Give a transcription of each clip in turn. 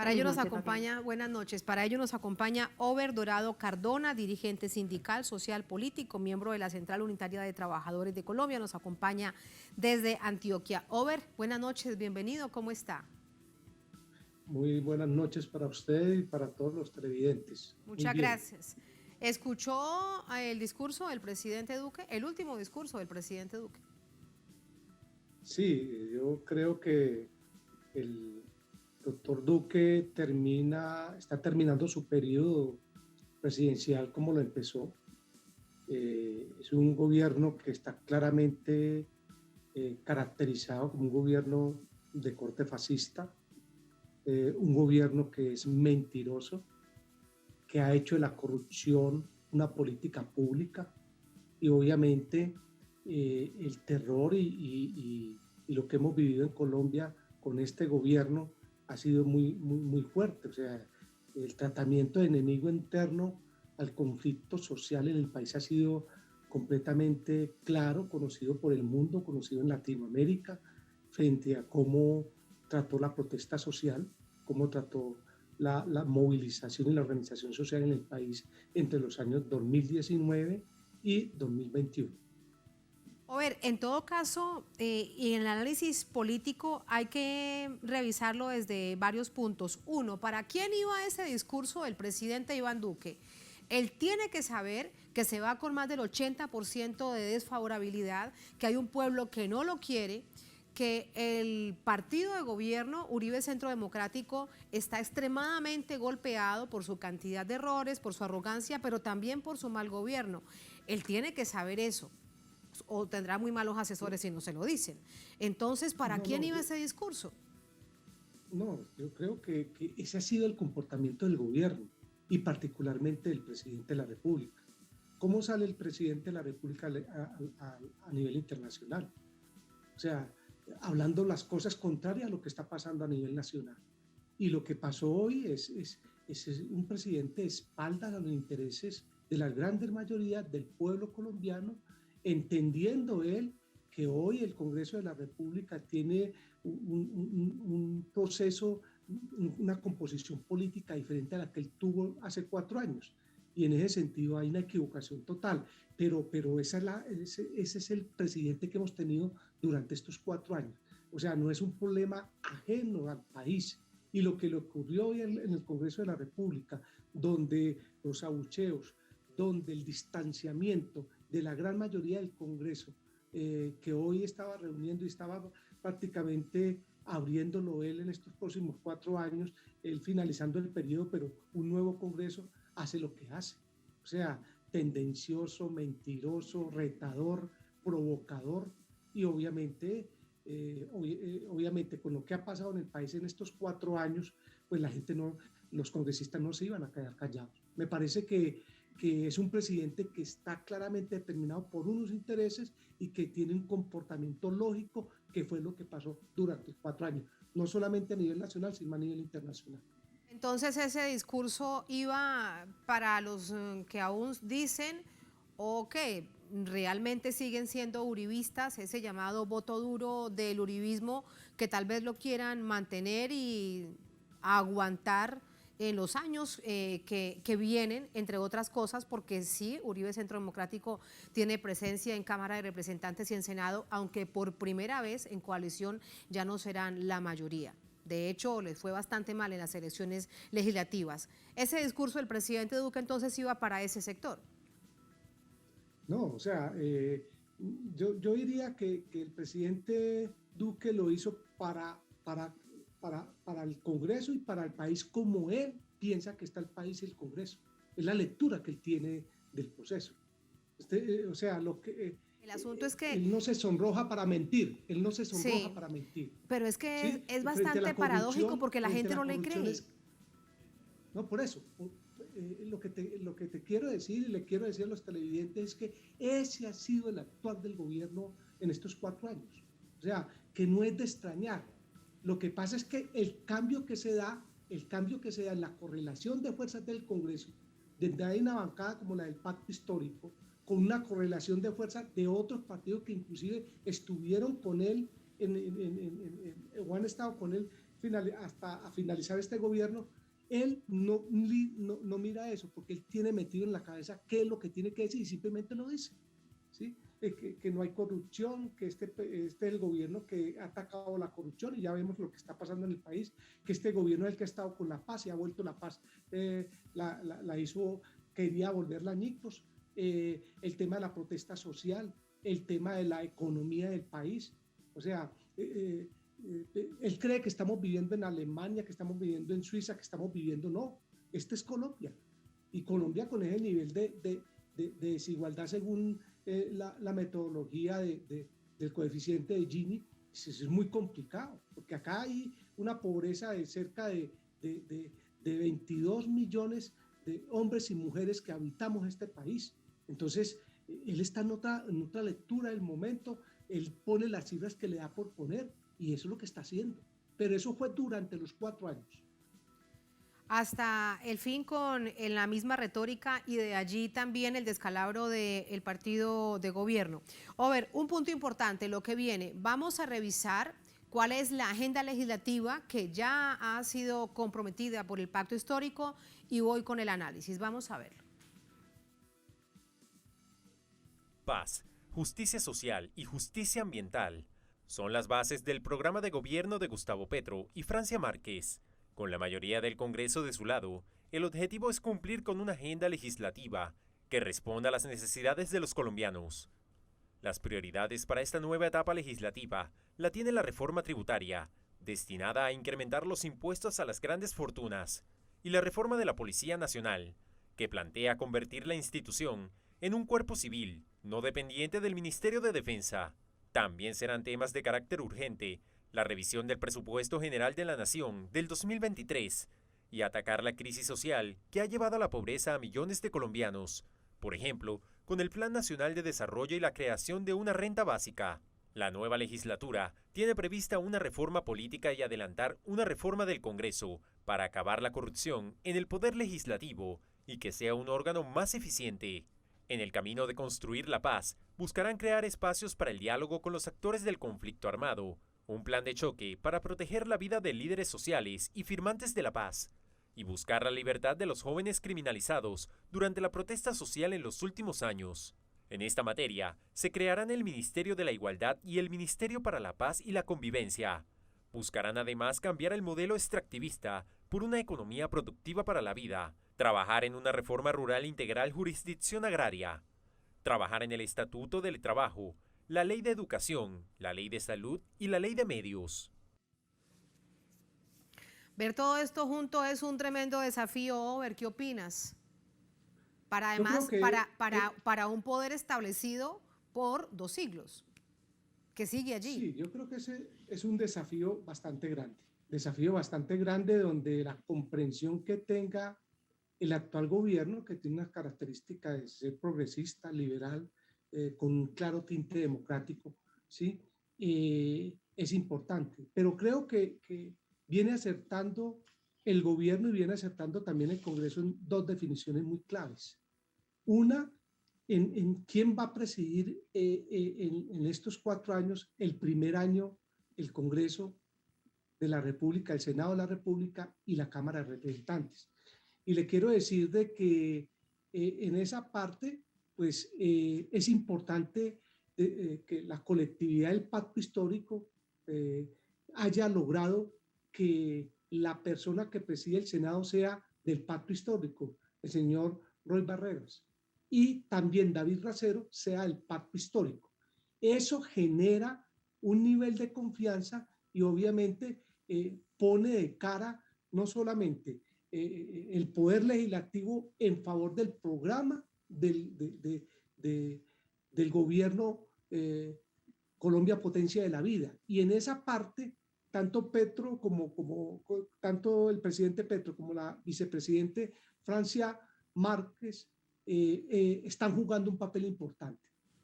Para ello nos acompaña, buenas noches, para ello nos acompaña Ober Dorado Cardona, dirigente sindical, social, político, miembro de la Central Unitaria de Trabajadores de Colombia, nos acompaña desde Antioquia. Ober, buenas noches, bienvenido, ¿cómo está? Muy buenas noches para usted y para todos los televidentes. Muy Muchas bien. gracias. ¿Escuchó el discurso del presidente Duque, el último discurso del presidente Duque? Sí, yo creo que el doctor Duque está terminando su periodo presidencial como lo empezó. Es un gobierno que está claramente caracterizado como un gobierno de corte fascista, un gobierno que es mentiroso, que ha hecho de la corrupción una política pública y obviamente el terror y lo que hemos vivido en Colombia con este gobierno ha sido muy fuerte. O sea, el tratamiento de enemigo interno al conflicto social en el país ha sido completamente claro, conocido por el mundo, conocido en Latinoamérica, frente a cómo trató la protesta social, cómo trató la movilización y la organización social en el país entre los años 2019 y 2021. A ver, en todo caso, y en el análisis político hay que revisarlo desde varios puntos. Uno, ¿para quién iba ese discurso del presidente Iván Duque? Él tiene que saber que se va con más del 80% de desfavorabilidad, que hay un pueblo que no lo quiere, que el partido de gobierno, Uribe Centro Democrático, está extremadamente golpeado por su cantidad de errores, por su arrogancia, pero también por su mal gobierno. Él tiene que saber eso, o tendrá muy malos asesores si no se lo dicen. Entonces, ¿para No, quién no, iba ese discurso? yo creo que ese ha sido el comportamiento del gobierno y particularmente del presidente de la República. ¿Cómo sale el presidente de la República a nivel internacional? O sea, hablando las cosas contrarias a lo que está pasando a nivel nacional. Y lo que pasó hoy es un presidente de espaldas a los intereses de la gran mayoría del pueblo colombiano, entendiendo él que hoy el Congreso de la República tiene un proceso, una composición política diferente a la que él tuvo hace 4 años. Y en ese sentido hay una equivocación total, pero ese es el presidente que hemos tenido durante estos 4 años. O sea, no es un problema ajeno al país. Y lo que le ocurrió hoy en el Congreso de la República, donde los abucheos, donde el distanciamiento de la gran mayoría del Congreso, que hoy estaba reuniendo y estaba prácticamente abriéndolo él en estos próximos 4 años, él finalizando el periodo, pero un nuevo Congreso hace lo que hace. O sea, tendencioso, mentiroso, retador, provocador y obviamente con lo que ha pasado en el país en estos 4 años, pues la gente no, los congresistas no se iban a quedar callados. Me parece que es un presidente que está claramente determinado por unos intereses y que tiene un comportamiento lógico, que fue lo que pasó durante 4 años, no solamente a nivel nacional, sino a nivel internacional. Entonces ese discurso iba para los que aún dicen o que realmente siguen siendo uribistas, ese llamado voto duro del uribismo, que tal vez lo quieran mantener y aguantar en los años que vienen, entre otras cosas, porque sí, Uribe Centro Democrático tiene presencia en Cámara de Representantes y en Senado, aunque por primera vez en coalición ya no serán la mayoría. De hecho, les fue bastante mal en las elecciones legislativas. Ese discurso del presidente Duque entonces iba para ese sector. No, o sea, yo diría que el presidente Duque lo hizo para el Congreso y para el país como él piensa que está el país y el Congreso. Es la lectura que él tiene del proceso. O sea, El asunto es que, él no se sonroja para mentir, él no se sonroja sí, para mentir. pero es que ¿Sí? es Frente a bastante la paradójico corrupción, porque la frente a gente la no le corrupción cree. es no, por eso, lo que te quiero decir y le quiero decir a los televidentes es que ese ha sido el actuar del gobierno en estos 4 años. O sea, que no es de extrañar. Lo que pasa es que el cambio que se da en la correlación de fuerzas del Congreso, desde hay una bancada como la del Pacto Histórico, con una correlación de fuerzas de otros partidos que inclusive estuvieron con él o han estado con él hasta a finalizar este gobierno, él no mira eso, porque él tiene metido en la cabeza qué es lo que tiene que decir y simplemente lo dice, ¿sí? Que no hay corrupción, que este es el gobierno que ha atacado la corrupción y ya vemos lo que está pasando en el país, que este gobierno es el que ha estado con la paz y ha vuelto la paz, la hizo, quería volverla añicos, el tema de la protesta social, el tema de la economía del país, o sea, él cree que estamos viviendo en Alemania, que estamos viviendo en Suiza, que estamos viviendo, no, este es Colombia. Y Colombia con ese nivel de desigualdad según la metodología del coeficiente de Gini, es muy complicado, porque acá hay una pobreza de cerca de 22 millones de hombres y mujeres que habitamos este país. Entonces, él está en otra lectura del momento, él pone las cifras que le da por poner, y eso es lo que está haciendo. Pero eso fue durante los 4 años. Hasta el fin en la misma retórica y de allí también el descalabro del partido de gobierno. Over, un punto importante, lo que viene, vamos a revisar cuál es la agenda legislativa que ya ha sido comprometida por el pacto histórico y voy con el análisis, vamos a verlo. Paz, justicia social y justicia ambiental son las bases del programa de gobierno de Gustavo Petro y Francia Márquez. Con la mayoría del Congreso de su lado, el objetivo es cumplir con una agenda legislativa que responda a las necesidades de los colombianos. Las prioridades para esta nueva etapa legislativa la tiene la reforma tributaria, destinada a incrementar los impuestos a las grandes fortunas, y la reforma de la Policía Nacional, que plantea convertir la institución en un cuerpo civil no dependiente del Ministerio de Defensa. También serán temas de carácter urgente la revisión del presupuesto general de la Nación del 2023 y atacar la crisis social que ha llevado a la pobreza a millones de colombianos, por ejemplo, con el Plan Nacional de Desarrollo y la creación de una renta básica. La nueva legislatura tiene prevista una reforma política y adelantar una reforma del Congreso para acabar la corrupción en el poder legislativo y que sea un órgano más eficiente. En el camino de construir la paz, buscarán crear espacios para el diálogo con los actores del conflicto armado, un plan de choque para proteger la vida de líderes sociales y firmantes de la paz, y buscar la libertad de los jóvenes criminalizados durante la protesta social en los últimos años. En esta materia, se crearán el Ministerio de la Igualdad y el Ministerio para la Paz y la Convivencia. Buscarán además cambiar el modelo extractivista por una economía productiva para la vida, trabajar en una reforma rural integral jurisdicción agraria, trabajar en el Estatuto del Trabajo, la Ley de Educación, la Ley de Salud y la Ley de Medios. Ver todo esto junto es un tremendo desafío, Over, ¿qué opinas? Para además, para un poder establecido por 2 siglos, que sigue allí. Sí, yo creo que ese es un desafío bastante grande donde la comprensión que tenga el actual gobierno, que tiene una característica de ser progresista, liberal, con un claro tinte democrático, ¿sí? Es importante. Pero creo que viene acertando el gobierno y viene acertando también el Congreso en 2 definiciones muy claves. Una, en quién va a presidir en estos 4 años, el primer año, el Congreso de la República, el Senado de la República y la Cámara de Representantes. Y le quiero decir de que en esa parte, pues es importante que la colectividad del pacto histórico haya logrado que la persona que preside el Senado sea del pacto histórico, el señor Roy Barreras, y también David Racero sea del pacto histórico. Eso genera un nivel de confianza y obviamente pone de cara no solamente el poder legislativo en favor del programa del gobierno Colombia Potencia de la Vida. Y en esa parte, tanto Petro tanto el presidente Petro como la vicepresidente Francia Márquez están jugando un papel importante.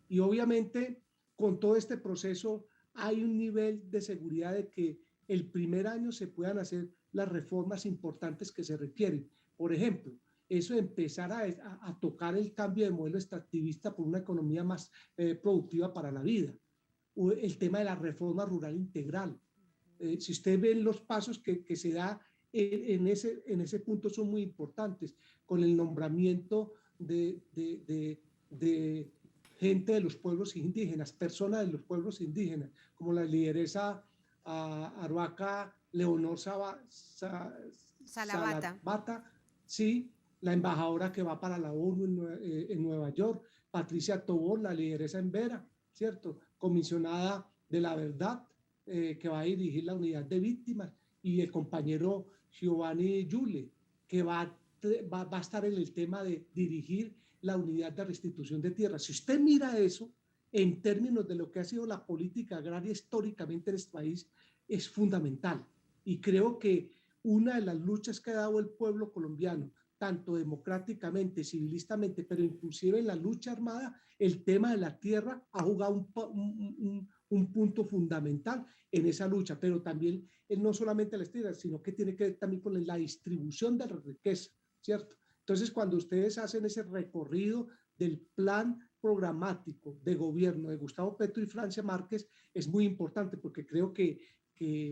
Y obviamente con todo este proceso hay un nivel de seguridad de que el primer año se puedan hacer las reformas importantes que se requieren. Por ejemplo, eso de empezar a tocar el cambio de modelo extractivista por una economía más productiva para la vida. O el tema de la reforma rural integral. Si usted ve los pasos que se da en ese punto son muy importantes, con el nombramiento de gente de los pueblos indígenas, personas de los pueblos indígenas, como la lideresa Aruaca Leonor Salabata. Salabata, sí, la embajadora que va para la ONU en Nueva York, Patricia Tobón, la lideresa en Vera, ¿cierto? Comisionada de la verdad, que va a dirigir la unidad de víctimas, y el compañero Giovanni Yule, que va a estar en el tema de dirigir la unidad de restitución de tierras. Si usted mira eso en términos de lo que ha sido la política agraria históricamente en este país, es fundamental. Y creo que una de las luchas que ha dado el pueblo colombiano, tanto democráticamente, civilistamente, pero inclusive en la lucha armada, el tema de la tierra ha jugado un punto fundamental en esa lucha, pero también no solamente las tierras, sino que tiene que ver también con la distribución de la riqueza, ¿cierto? Entonces, cuando ustedes hacen ese recorrido del plan programático de gobierno de Gustavo Petro y Francia Márquez, es muy importante porque creo que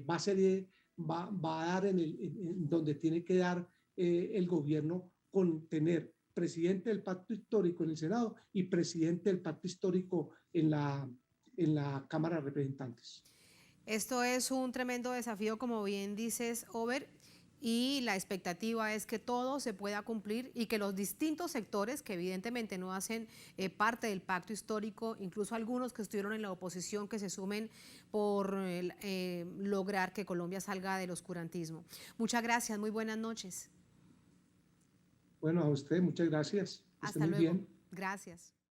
va a ser, va a dar en donde tiene que dar el gobierno, con tener presidente del pacto histórico en el Senado y presidente del pacto histórico en la Cámara de Representantes. Esto es un tremendo desafío, como bien dices, Over, y la expectativa es que todo se pueda cumplir y que los distintos sectores que evidentemente no hacen parte del pacto histórico, incluso algunos que estuvieron en la oposición, que se sumen por lograr que Colombia salga del oscurantismo. Muchas gracias, muy buenas noches. Bueno, a usted muchas gracias. Hasta luego. Gracias.